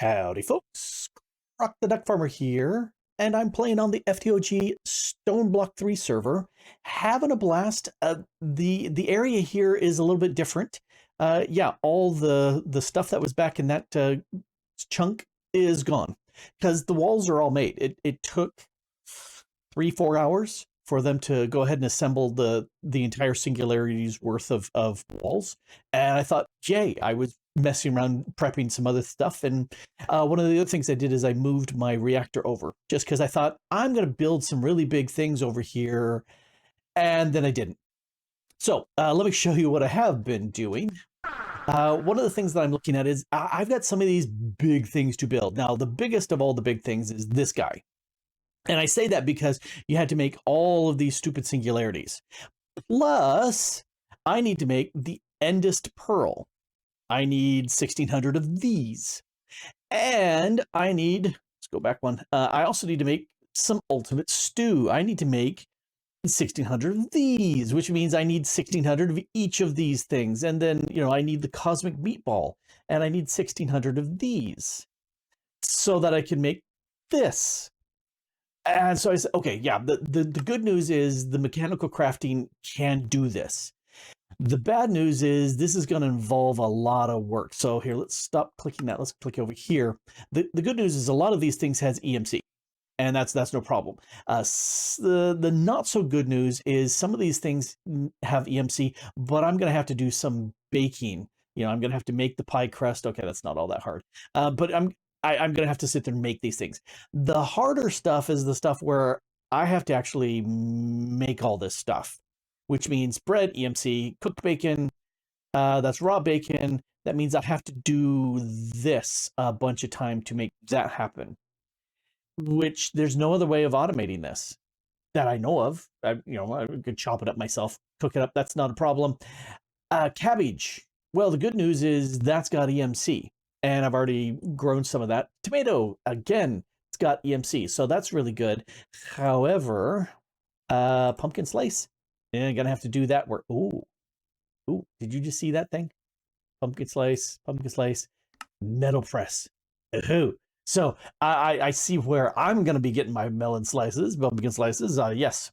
Howdy, folks. Grok the DuckFarmer here, and I'm playing on the FTOG Stoneblock 3 server, having a blast. The area here is a little bit different. Yeah, all the stuff that was back in that chunk is gone because the walls are all made. It took 3-4 hours for them to go ahead and assemble the entire singularity's worth of walls. And I thought, yay, I was messing around prepping some other stuff, and one of the other things I did is I moved my reactor over just because I thought I'm going to build some really big things over here, and then I didn't. So let me show you what I have been doing. One of the things that I'm looking at is I've got some of these big things to build. Now, the biggest of all the big things is this guy. And I say that because you had to make all of these stupid singularities. Plus, I need to make the endest pearl. I need 1,600 of these. And I need, let's go back one. I also need to make some ultimate stew. I need to make 1,600 of these, which means I need 1,600 of each of these things. And then, I need the cosmic meatball, and I need 1,600 of these so that I can make this. And so I said, okay, yeah, the good news is the mechanical crafting can do this. The bad news is this is going to involve a lot of work. So here, let's stop clicking that. Let's click over here. The good news is a lot of these things has EMC, and that's no problem. The not so good news is some of these things have EMC, but I'm going to have to do some baking. I'm going to have to make the pie crust. Okay, that's not all that hard. But I'm going to have to sit there and make these things. The harder stuff is the stuff where I have to actually make all this stuff, which means bread, EMC, cooked bacon, that's raw bacon. That means I have to do this a bunch of time to make that happen, which there's no other way of automating this that I know of. I could chop it up myself, cook it up. That's not a problem. Cabbage. Well, the good news is that's got EMC. And I've already grown some of that. Tomato, again, it's got EMC, so that's really good. However, pumpkin slice, I'm gonna have to do that. Ooh, did you just see that thing? Pumpkin slice, metal press. Ooh. So I see where I'm gonna be getting my pumpkin slices. Yes.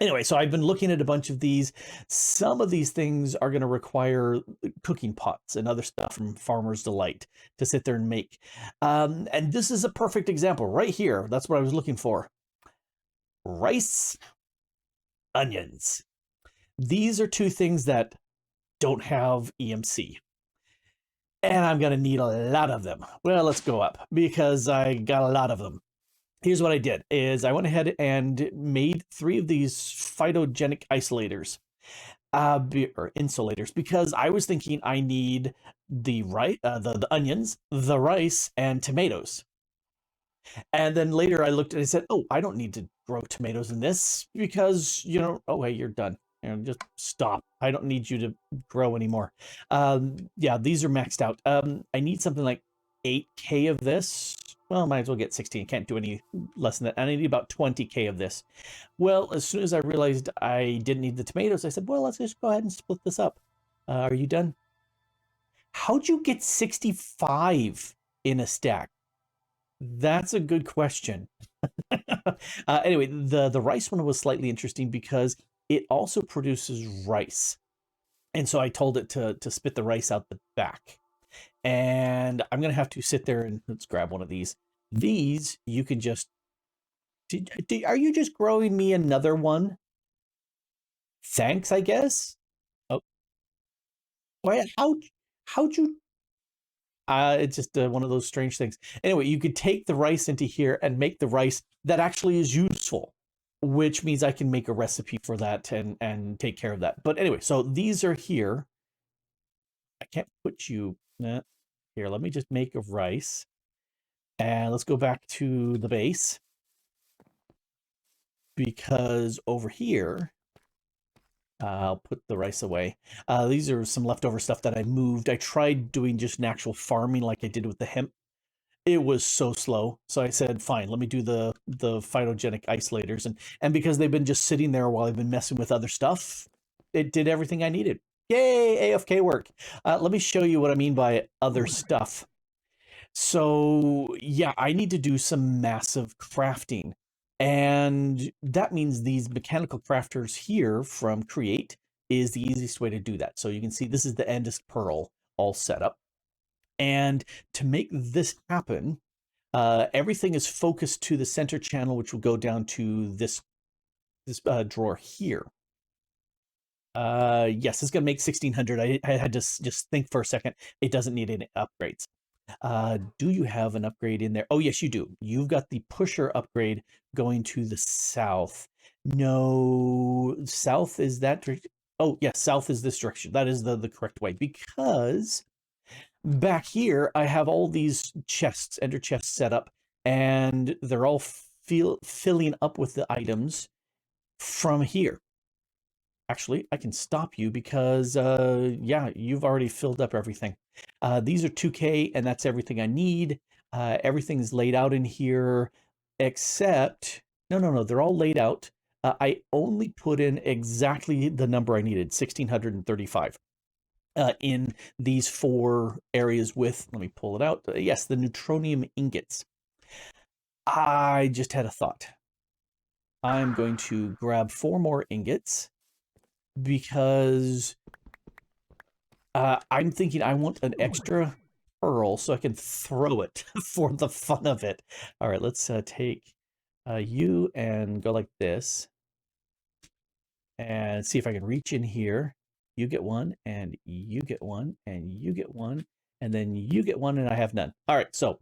Anyway, so I've been looking at a bunch of these. Some of these things are going to require cooking pots and other stuff from Farmer's Delight to sit there and make. And this is a perfect example right here. That's what I was looking for. Rice, onions. These are two things that don't have EMC. And I'm going to need a lot of them. Well, let's go up because I got a lot of them. Here's what I did is I went ahead and made 3 of these Phytogenic Isolators, or insulators, because I was thinking I need the onions, the rice, and tomatoes. And then later I looked and I said, oh, I don't need to grow tomatoes in this because, oh, hey, you're done. Just stop. I don't need you to grow anymore. Yeah, these are maxed out. I need something like 8K of this. Well, might as well get 16. Can't do any less than that. And I need about 20K of this. Well, as soon as I realized I didn't need the tomatoes, I said, well, let's just go ahead and split this up. Are you done? How'd you get 65 in a stack? That's a good question. Anyway, the rice one was slightly interesting because it also produces rice. And so I told it to spit the rice out the back. And I'm going to have to sit there and let's grab one of these. These, you can just... are you just growing me another one? Thanks, I guess? Oh. Why, how'd you... it's just one of those strange things. Anyway, you could take the rice into here and make the rice that actually is useful, which means I can make a recipe for that and take care of that. But anyway, so these are here. I can't put you... Here, let me just make a rice. And let's go back to the base. Because over here, I'll put the rice away. These are some leftover stuff that I moved. I tried doing just an actual farming like I did with the hemp. It was so slow. So I said, fine, let me do the Phytogenic Isolators. And because they've been just sitting there while I've been messing with other stuff, it did everything I needed. Yay, AFK work. Let me show you what I mean by other stuff. So yeah, I need to do some massive crafting. And that means these mechanical crafters here from Create is the easiest way to do that. So you can see this is the Endist Pearl all set up. And to make this happen, everything is focused to the center channel, which will go down to this drawer here. Yes, it's going to make 1600. I had to just think for a second. It doesn't need any upgrades. Do you have an upgrade in there? Oh, yes, you do. You've got the pusher upgrade going to the south. No, south is that direction. Oh, yes, south is this direction. That is the correct way, because back here I have all these chests, ender chests set up, and they're all filling up with the items from here. Actually, I can stop you because, yeah, you've already filled up everything. These are 2K, and that's everything I need. Everything's laid out in here, except... No, they're all laid out. I only put in exactly the number I needed, 1,635, in these 4 areas with... Let me pull it out. Yes, the neutronium ingots. I just had a thought. I'm going to grab 4 more ingots, because I'm thinking I want an extra pearl so I can throw it for the fun of it. All right, let's take you and go like this and see if I can reach in here. You get one, and you get one, and you get one, and then you get one, and I have none. All right, so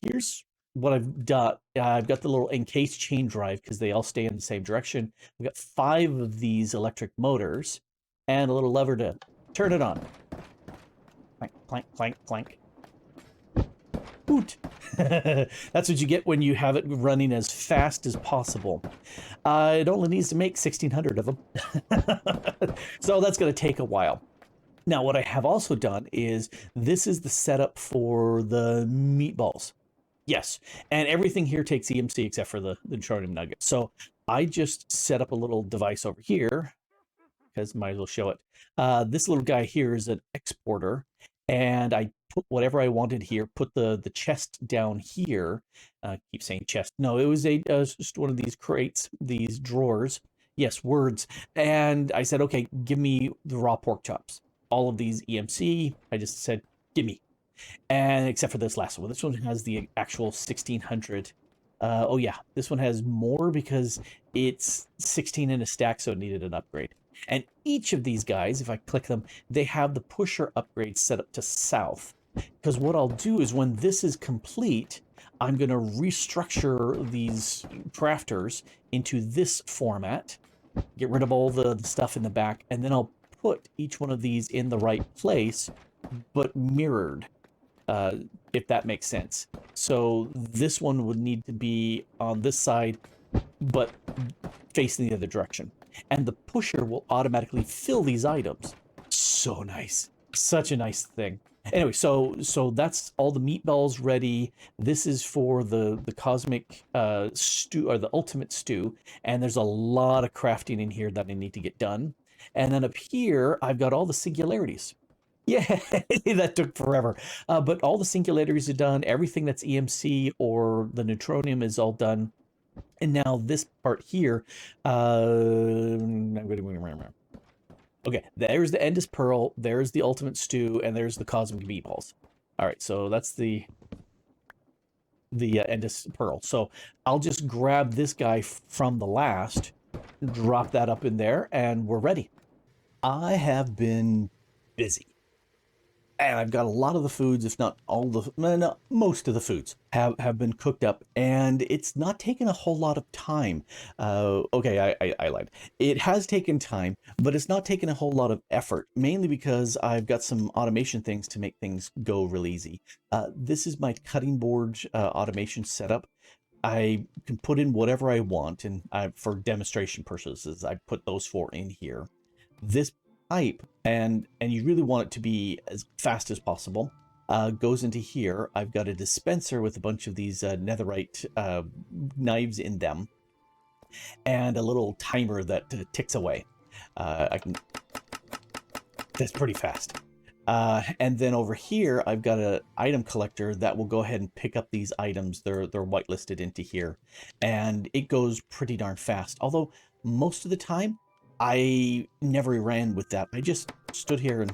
here's what I've done. I've got the little encased chain drive because they all stay in the same direction. We've got 5 of these electric motors and a little lever to turn it on. Clank, clank, clank, clank. Hoot. That's what you get when you have it running as fast as possible. It only needs to make 1,600 of them. So that's going to take a while. Now, what I have also done is this is the setup for the meatballs. Yes, and everything here takes EMC except for the neutronium nugget. So I just set up a little device over here, because might as well show it. This little guy here is an exporter, and I put whatever I wanted here, put the chest down here. Keep saying chest. No, it was just one of these crates, these drawers. Yes, words. And I said, okay, give me the raw pork chops. All of these EMC, I just said, give me. And except for this last one. This one has the actual 1,600. Oh yeah, this one has more because it's 16 in a stack, so it needed an upgrade. And each of these guys, if I click them, they have the pusher upgrade set up to south. Because what I'll do is when this is complete, I'm going to restructure these crafters into this format, get rid of all the stuff in the back, and then I'll put each one of these in the right place, but mirrored. If that makes sense. So this one would need to be on this side, but facing the other direction. And the pusher will automatically fill these items. So nice. Such a nice thing. Anyway, so that's all the meatballs ready. This is for the cosmic stew, or the ultimate stew. And there's a lot of crafting in here that I need to get done. And then up here, I've got all the singularities. Yeah, that took forever. But all the singularities are done. Everything that's EMC or the neutronium is all done. And now this part here, okay, there's the Endist Pearl, there's the Ultimate Stew, and there's the Cosmic Meatballs. All right, so that's the Endist Pearl. So I'll just grab this guy from the last, drop that up in there, and we're ready. I have been busy. And I've got a lot of the foods, if not all the, no, most of the foods have been cooked up, and it's not taken a whole lot of time. Okay, I lied. It has taken time, but it's not taken a whole lot of effort, mainly because I've got some automation things to make things go real easy. This is my cutting board automation setup. I can put in whatever I want, and for demonstration purposes, I put those 4 in here. This pipe, and you really want it to be as fast as possible, goes into here. I've got a dispenser with a bunch of these netherite knives in them, and a little timer that ticks away. That's pretty fast. And then over here, I've got an item collector that will go ahead and pick up these items. They're whitelisted into here, and it goes pretty darn fast. Although most of the time, I never ran with that. I just stood here and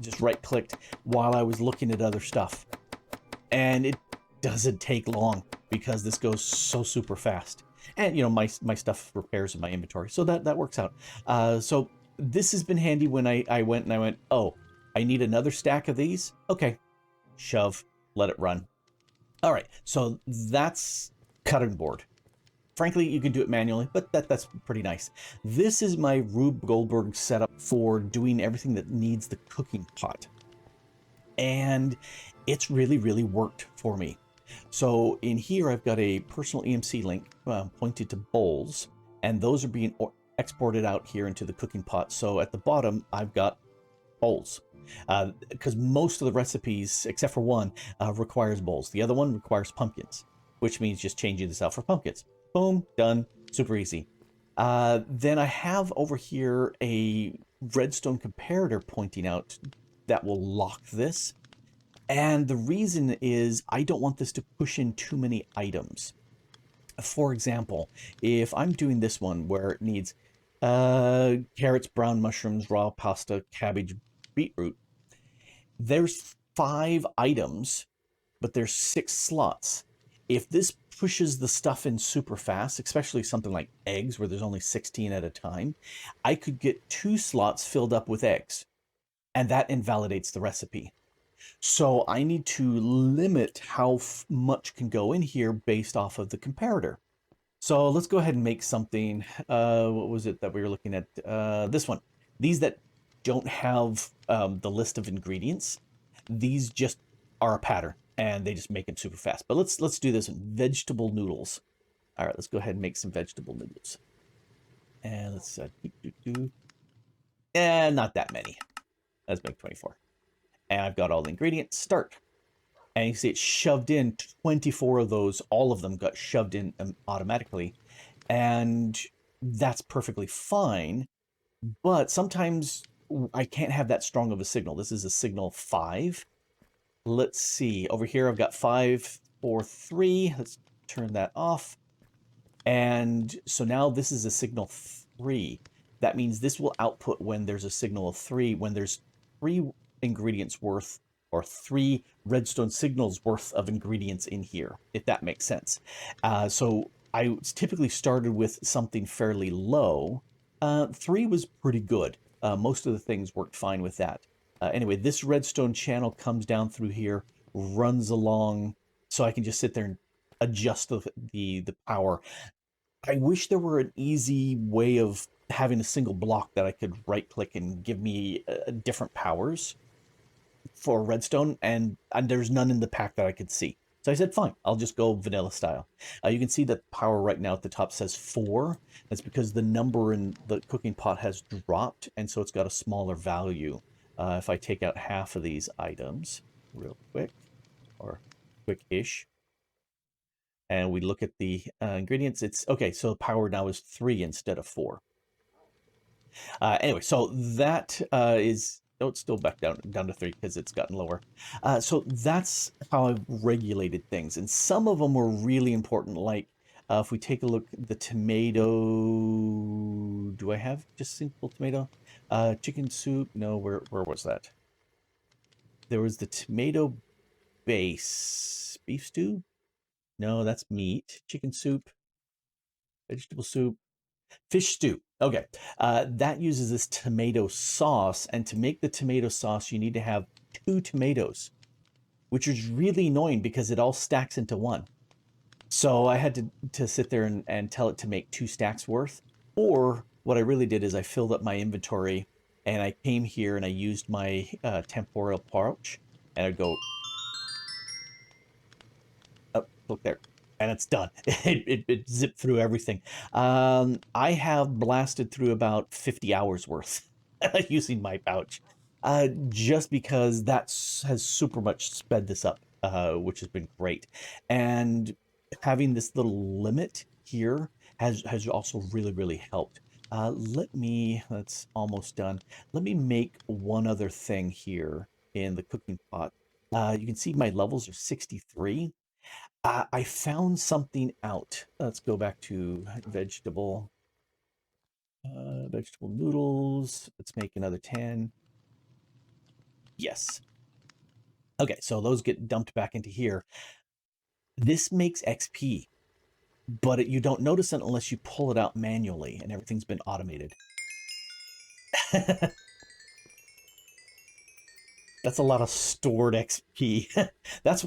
just right-clicked while I was looking at other stuff, and it doesn't take long because this goes so super fast. And my stuff repairs in my inventory, so that works out. So this has been handy when I went, oh, I need another stack of these. Okay, shove, let it run. All right, so that's cutting board. Frankly, you can do it manually, but that's pretty nice. This is my Rube Goldberg setup for doing everything that needs the cooking pot. And it's really, really worked for me. So in here, I've got a personal EMC link pointed to bowls, and those are being exported out here into the cooking pot. So at the bottom, I've got bowls, because most of the recipes, except for one, requires bowls. The other one requires pumpkins, which means just changing this out for pumpkins. Boom, done, super easy. Then I have over here a redstone comparator pointing out that will lock this. And the reason is I don't want this to push in too many items. For example, if I'm doing this one where it needs carrots, brown mushrooms, raw pasta, cabbage, beetroot, there's 5 items, but there's 6 slots. If this pushes the stuff in super fast, especially something like eggs where there's only 16 at a time, I could get 2 slots filled up with eggs, and that invalidates the recipe. So I need to limit how much can go in here based off of the comparator. So let's go ahead and make something. What was it that we were looking at? This one. These that don't have the list of ingredients, these just are a pattern, and they just make them super fast. But let's do this. Vegetable noodles. All right, let's go ahead and make some vegetable noodles. And let's not that many. Let's make 24. And I've got all the ingredients. Start. And you can see it shoved in 24 of those. All of them got shoved in automatically. And that's perfectly fine. But sometimes I can't have that strong of a signal. This is a signal 5. Let's see. Over here, I've got 5, 4, 3. Let's turn that off. And so now this is a signal 3. That means this will output when there's a signal of 3, when there's 3 ingredients worth, or 3 redstone signals worth of ingredients in here, if that makes sense. So I typically started with something fairly low. 3 was pretty good. Most of the things worked fine with that. Anyway, this redstone channel comes down through here, runs along, so I can just sit there and adjust the power. I wish there were an easy way of having a single block that I could right click and give me different powers for redstone, and there's none in the pack that I could see. So I said, fine, I'll just go vanilla style. You can see that power right now at the top says 4. That's because the number in the cooking pot has dropped, and so it's got a smaller value. If I take out half of these items real quick, or quick-ish, and we look at the ingredients, it's okay, so power now is 3 instead of 4. Anyway, so that is... Oh, it's still back down to 3 because it's gotten lower. So that's how I've regulated things. And some of them were really important, like if we take a look at the tomato... Do I have just simple tomato? Chicken soup? No, where was that? There was the tomato base. Beef stew? No, that's meat. Chicken soup. Vegetable soup. Fish stew. Okay, that uses this tomato sauce, and to make the tomato sauce, you need to have 2 tomatoes, which is really annoying because it all stacks into one. So I had to sit there and tell it to make 2 stacks worth. Or what I really did is I filled up my inventory, and I came here and I used my temporal pouch, and I'd go, oh, look there. And it's done. It zipped through everything. I have blasted through about 50 hours worth using my pouch, just because that has super much sped this up, which has been great. And having this little limit here has also really, really helped. That's almost done. Let me make one other thing here in the cooking pot. You can see my levels are 63. I found something out. Let's go back to vegetable noodles. Let's make another 10. Yes. Okay, so those get dumped back into here. This makes XP, but you don't notice it unless you pull it out manually and everything's been automated. That's a lot of stored XP. That's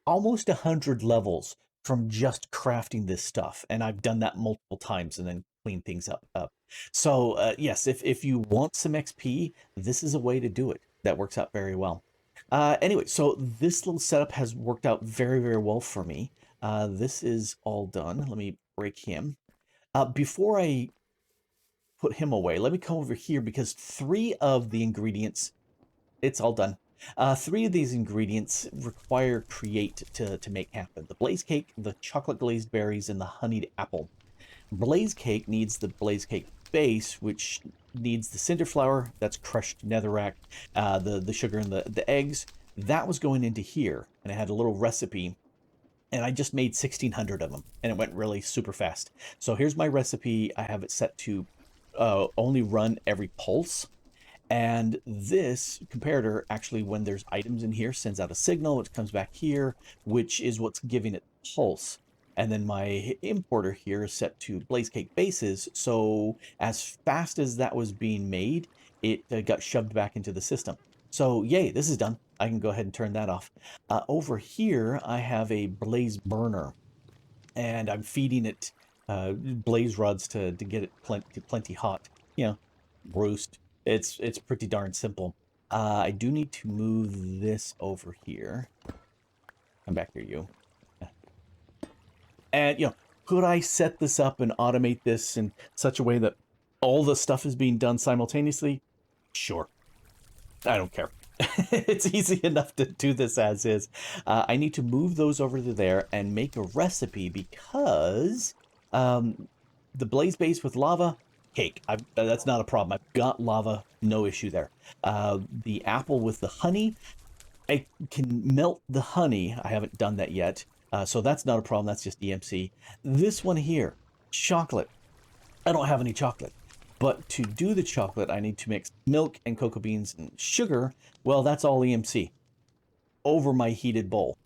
almost 100 levels from just crafting this stuff, and I've done that multiple times and then clean things up. So yes, if you want some XP, this is a way to do it. That works out very well. Anyway, so this little setup has worked out very, very well for me. This is all done. Let me break him. Before I put him away, let me come over here because 3 of the ingredients, it's all done. 3 of these ingredients require create to make happen. The blaze cake, the chocolate glazed berries, and the honeyed apple. Blaze cake needs the blaze cake base, which needs the cinder flour, that's crushed netherrack, the sugar and the eggs. That was going into here, and I had a little recipe, and I just made 1,600 of them, and it went really super fast. So here's my recipe. I have it set to only run every pulse. And this comparator actually, when there's items in here, sends out a signal, which comes back here, which is what's giving it pulse. And then my importer here is set to blaze cake bases. So as fast as that was being made, it got shoved back into the system. So yay, this is done. I can go ahead and turn that off. Over here, I have a blaze burner, and I'm feeding it blaze rods to get it plenty hot. You know, roast. It's pretty darn simple. I do need to move this over here. Come back here, you. And, could I set this up and automate this in such a way that all the stuff is being done simultaneously? Sure. I don't care. It's easy enough to do this as is. I need to move those over to there and make a recipe because the blaze base with lava, cake. That's not a problem. I've got lava, no issue there. The apple with the honey, I can melt the honey. I haven't done that yet. So that's not a problem. That's just EMC. This one here, chocolate. I don't have any chocolate. But to do the chocolate, I need to mix milk and cocoa beans and sugar. Well, that's all EMC over my heated bowl.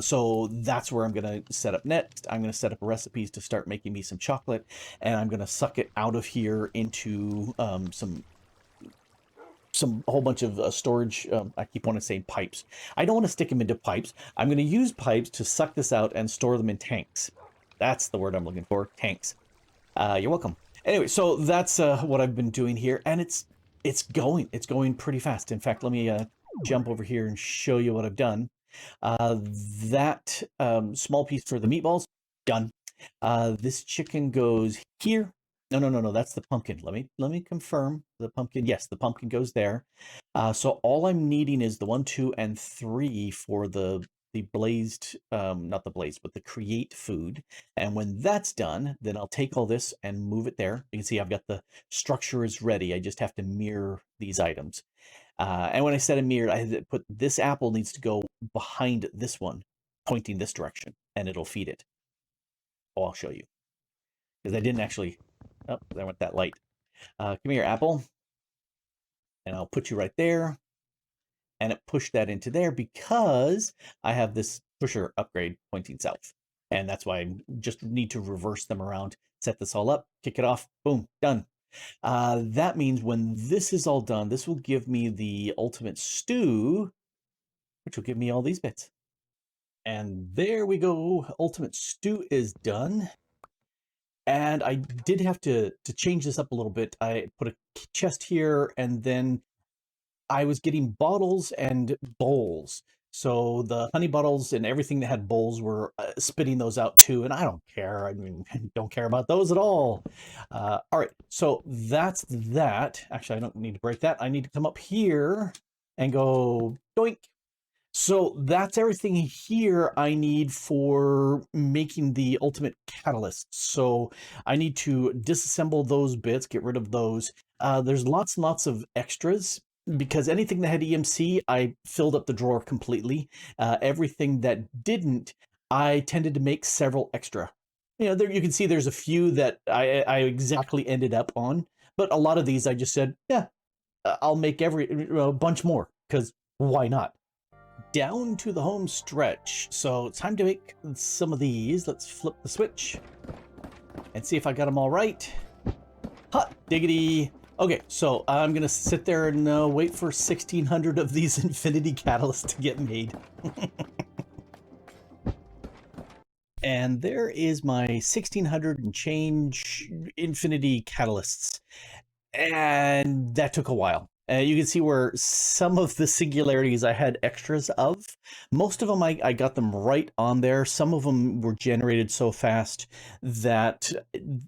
So that's where I'm going to set up next. I'm going to set up recipes to start making me some chocolate, and I'm going to suck it out of here into some whole bunch of storage. I keep wanting to say pipes. I don't want to stick them into pipes. I'm going to use pipes to suck this out and store them in tanks. That's the word I'm looking for, tanks. You're welcome. Anyway, so that's what I've been doing here, and it's going pretty fast. In fact, let me jump over here and show you what I've done. That small piece for the meatballs, done. This chicken goes here. No, that's the pumpkin. Let me confirm the pumpkin. Yes, the pumpkin goes there. So all I'm needing is the 1, 2, and 3 for the blazed, not the blazed, but the create food. And when that's done, then I'll take all this and move it there. You can see I've got the structure is ready. I just have to mirror these items. And when I said a mirror, I had to put this apple needs to go behind this one, pointing this direction, and it'll feed it. Oh, I'll show you. Because I didn't actually, oh, I went that light. Come here, apple. And I'll put you right there. And it pushed that into there because I have this pusher upgrade pointing south. And that's why I just need to reverse them around, set this all up, kick it off, boom, done. That means when this is all done, this will give me the ultimate stew, which will give me all these bits. And there we go. Ultimate stew is done. And I did have to change this up a little bit. I put a chest here, and then I was getting bottles and bowls. So the honey bottles and everything that had bowls were spitting those out too, and I don't care. I mean, don't care about those at all. All right, so that's that. Actually, I don't need to break that. I need to come up here and go doink. So that's everything here I need for making the ultimate catalyst. So I need to disassemble those bits, get rid of those. There's lots and lots of extras because anything that had EMC, I filled up the drawer completely. Everything that didn't, I tended to make several extra. There you can see there's a few that I exactly ended up on, but a lot of these I just said, yeah, I'll make a bunch more because why not? Down to the home stretch. So it's time to make some of these. Let's flip the switch and see if I got them all right. Hot diggity. Okay, so I'm gonna sit there and wait for 1,600 of these infinity catalysts to get made. And there is my 1,600 and change infinity catalysts. And that took a while. You can see where some of the singularities I had extras of. Most of them I got them right on there. Some of them were generated so fast that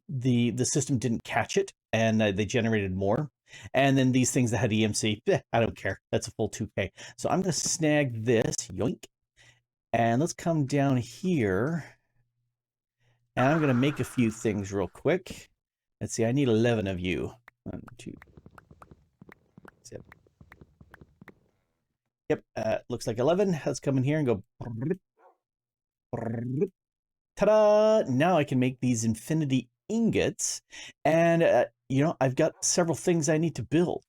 the system didn't catch it, and they generated more. And then these things that had EMC, I don't care. That's a full 2K. So I'm going to snag this, yoink. And let's come down here. And I'm going to make a few things real quick. Let's see, I need 11 of you. 1, 2, 7. Yep, looks like 11. Let's come in here and go. Ta-da! Now I can make these infinity ingots. And, I've got several things I need to build.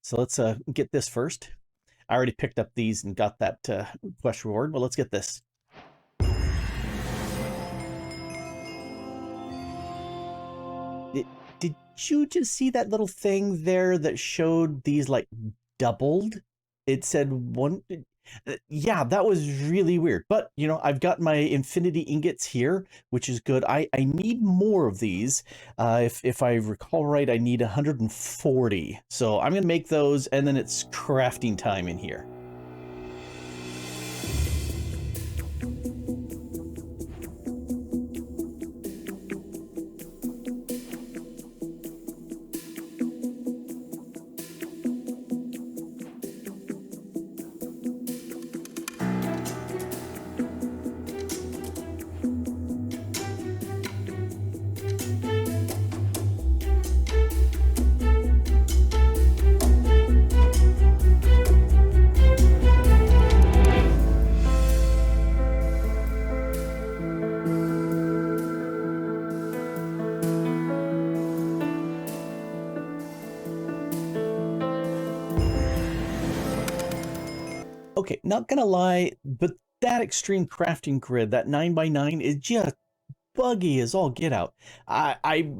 So let's get this first. I already picked up these and got that quest reward. Well, let's get this. Did you just see that little thing there that showed these like doubled? It said one. Yeah, that was really weird. But, I've got my infinity ingots here, which is good. I need more of these. If I recall right, I need 140. So I'm going to make those, and then it's crafting time in here. Okay, not gonna lie, but that extreme crafting grid, that 9x9, is just buggy as all get out. I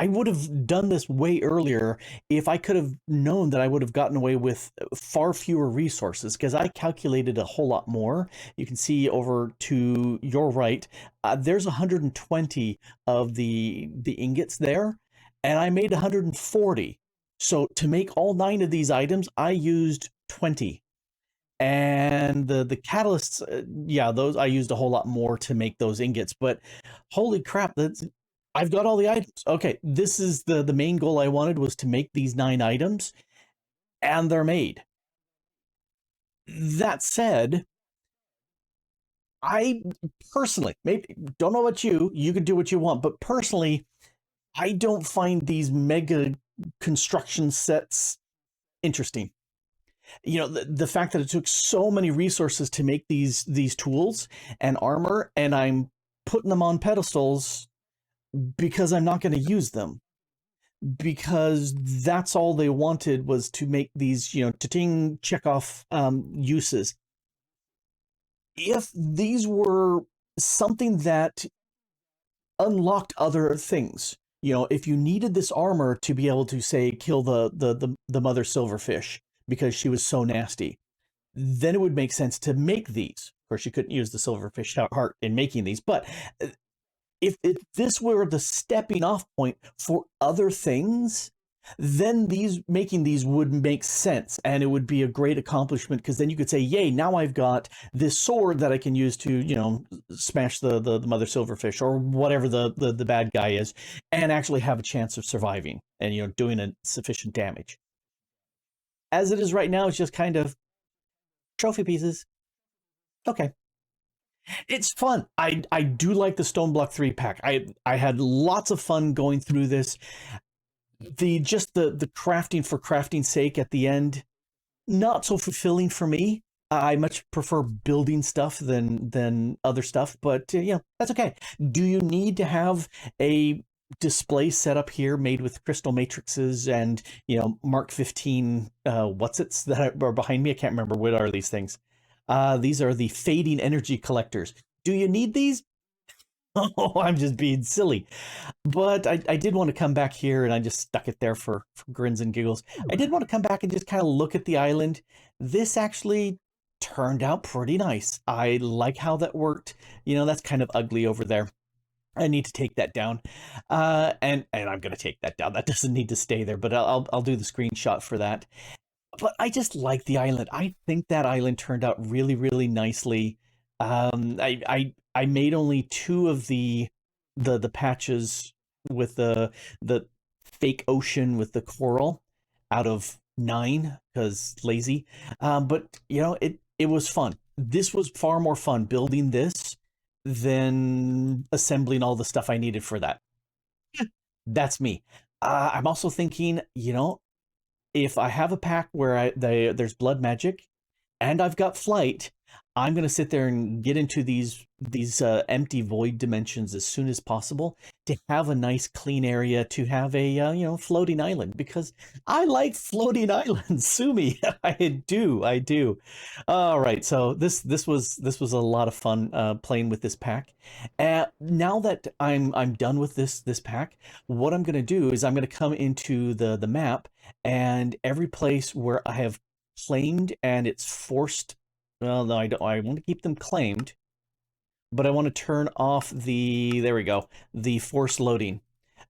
would have done this way earlier if I could have known that I would have gotten away with far fewer resources, because I calculated a whole lot more. You can see over to your right, there's 120 of the ingots there, and I made 140. So to make all 9 of these items, I used 20. And the catalysts, yeah, those I used a whole lot more to make those ingots, but holy crap, I've got all the items. Okay, this is the main goal I wanted, was to make these 9 items, and they're made. That said, I personally, maybe, don't know about you can do what you want, but personally, I don't find these mega construction sets interesting. The fact that it took so many resources to make these tools and armor, and I'm putting them on pedestals because I'm not going to use them, because that's all they wanted, was to make these, ta-ting, check off uses. If these were something that unlocked other things, if you needed this armor to be able to, say, kill the mother silverfish because she was so nasty, then it would make sense to make these. Of course, you couldn't use the silverfish heart in making these, but if this were the stepping off point for other things, then making these would make sense, and it would be a great accomplishment, because then you could say, yay, now I've got this sword that I can use to, smash the mother silverfish or whatever the bad guy is, and actually have a chance of surviving and, doing a sufficient damage. As it is right now, it's just kind of trophy pieces. Okay. It's fun. I do like the Stoneblock 3 pack. I had lots of fun going through this. The crafting for crafting's sake at the end, not so fulfilling for me. I much prefer building stuff than other stuff, but that's okay. Do you need to have a display set up here made with crystal matrices and Mark 15 what's it's that are behind me? I can't remember what are these things. These are the fading energy collectors. Do you need these? Oh, I'm just being silly. But I did want to come back here, and I just stuck it there for grins and giggles. I did want to come back and just kind of look at the island. This actually turned out pretty nice. I like how that worked. That's kind of ugly over there. I need to take that down. And I'm going to take that down. That doesn't need to stay there, but I'll do the screenshot for that. But I just like the island. I think that island turned out really, really nicely. I made only 2 of the patches with the fake ocean with the coral out of 9 because lazy. But it was fun. This was far more fun building this than assembling all the stuff I needed for that. That's me. I'm also thinking, if I have a pack where there's blood magic and I've got flight, I'm going to sit there and get into these empty void dimensions as soon as possible to have a nice clean area, to have a floating island, because I like floating islands. Sue me. I do. All right, so this was a lot of fun playing with this pack. Now that I'm done with this pack, what I'm going to do is I'm going to come into the map, and every place where I have claimed and it's forced. Well, no, I don't. I want to keep them claimed, but I want to turn off there we go, the force loading.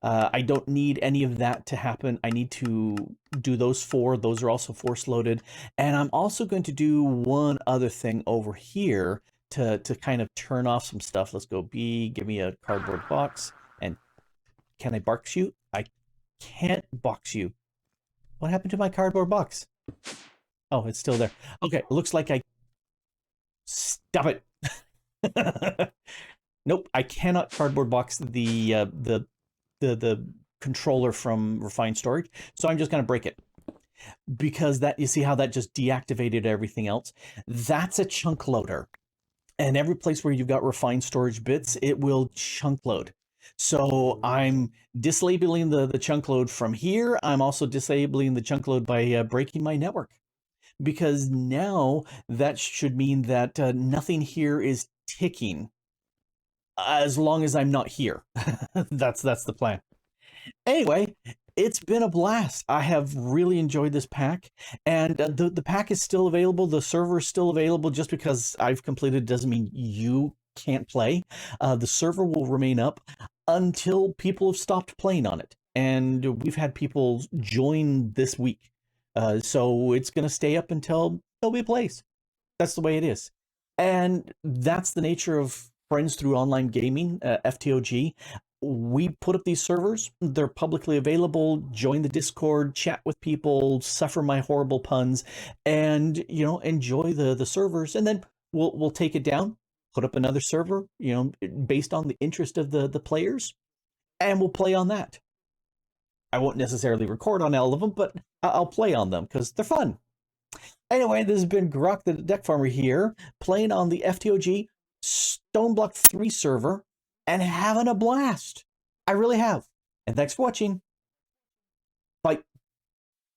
I don't need any of that to happen. I need to do those 4. Those are also force loaded. And I'm also going to do one other thing over here to kind of turn off some stuff. Let's go B, give me a cardboard box. And can I box you? I can't box you. What happened to my cardboard box? Oh, it's still there. Okay, looks like I... Stop it. Nope, I cannot cardboard box the controller from Refined Storage, so I'm just going to break it. Because that, you see how that just deactivated everything else? That's a chunk loader. And every place where you've got Refined Storage bits, it will chunk load. So I'm disabling the chunk load from here. I'm also disabling the chunk load by breaking my network. Because now that should mean that nothing here is ticking as long as I'm not here. That's the plan. Anyway, it's been a blast. I have really enjoyed this pack, and the pack is still available. The server is still available. Just because I've completed doesn't mean you can't play. The server will remain up until people have stopped playing on it, and we've had people join this week. So it's going to stay up until nobody plays. That's the way it is. And that's the nature of Friends Through Online Gaming, FTOG. We put up these servers. They're publicly available. Join the Discord, chat with people, suffer my horrible puns, and, enjoy the servers. And then we'll take it down, put up another server, based on the interest of the players, and we'll play on that. I won't necessarily record on all of them, but I'll play on them because they're fun. Anyway, this has been Grok the DuckFarmer here, playing on the FTOG Stoneblock 3 server and having a blast. I really have. And thanks for watching. Bye.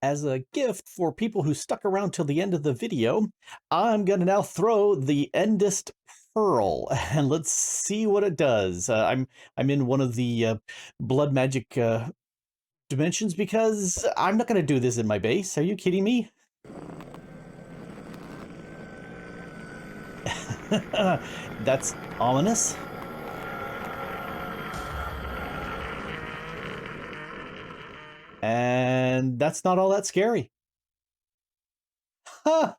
As a gift for people who stuck around till the end of the video, I'm going to now throw the Endest Pearl, and let's see what it does. I'm in one of the blood magic dimensions because I'm not going to do this in my base. Are you kidding me? That's ominous. And that's not all that scary. Ha!